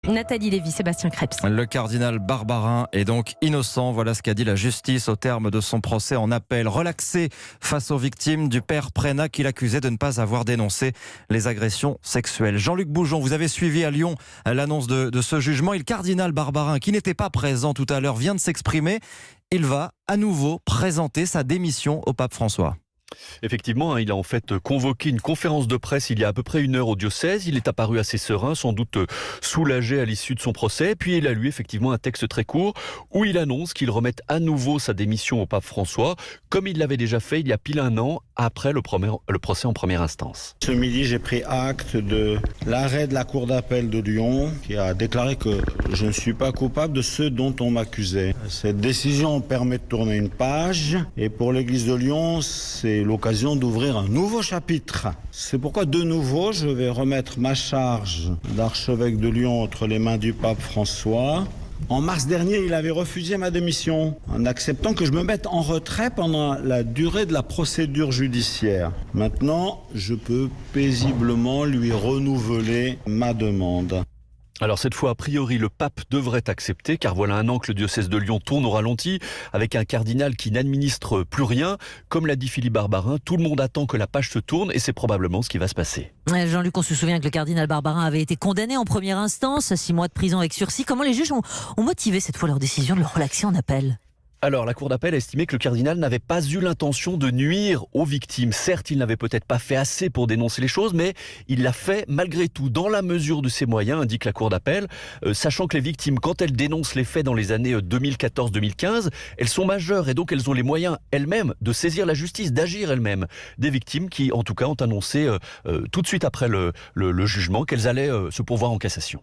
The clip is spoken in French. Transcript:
Nathalie Lévy, Sébastien Krebs. Le cardinal Barbarin est donc innocent. Voilà ce qu'a dit la justice au terme de son procès en appel. Relaxé face aux victimes du père Prénat qu'il accusait de ne pas avoir dénoncé les agressions sexuelles. Jean-Luc Boujon, vous avez suivi à Lyon l'annonce de ce jugement. Et le cardinal Barbarin, qui n'était pas présent tout à l'heure, vient de s'exprimer. Il va à nouveau présenter sa démission au pape François. Effectivement, il a en fait convoqué une conférence de presse il y a à peu près 1 heure au diocèse. Il est apparu assez serein, sans doute soulagé à l'issue de son procès. Puis il a lu effectivement un texte très court où il annonce qu'il remette à nouveau sa démission au pape François, comme il l'avait déjà fait il y a pile 1 an après le procès en première instance. Ce midi, j'ai pris acte de l'arrêt de la Cour d'appel de Lyon qui a déclaré que je ne suis pas coupable de ce dont on m'accusait. Cette décision permet de tourner une page et pour l'Église de Lyon, c'est l'occasion d'ouvrir un nouveau chapitre. C'est pourquoi de nouveau, je vais remettre ma charge d'archevêque de Lyon entre les mains du pape François. En mars dernier, il avait refusé ma démission en acceptant que je me mette en retrait pendant la durée de la procédure judiciaire. Maintenant, je peux paisiblement lui renouveler ma demande. Alors cette fois, a priori, le pape devrait accepter, car voilà 1 an que le diocèse de Lyon tourne au ralenti, avec un cardinal qui n'administre plus rien. Comme l'a dit Philippe Barbarin, tout le monde attend que la page se tourne, et c'est probablement ce qui va se passer. Jean-Luc, on se souvient que le cardinal Barbarin avait été condamné en première instance, 6 mois de prison avec sursis. Comment les juges ont motivé cette fois leur décision de le relaxer en appel ? Alors, la Cour d'appel a estimé que le cardinal n'avait pas eu l'intention de nuire aux victimes. Certes, il n'avait peut-être pas fait assez pour dénoncer les choses, mais il l'a fait malgré tout, dans la mesure de ses moyens, indique la Cour d'appel, sachant que les victimes, quand elles dénoncent les faits dans les années 2014-2015, elles sont majeures et donc elles ont les moyens elles-mêmes de saisir la justice, d'agir elles-mêmes. Des victimes qui, en tout cas, ont annoncé tout de suite après le jugement qu'elles allaient se pourvoir en cassation.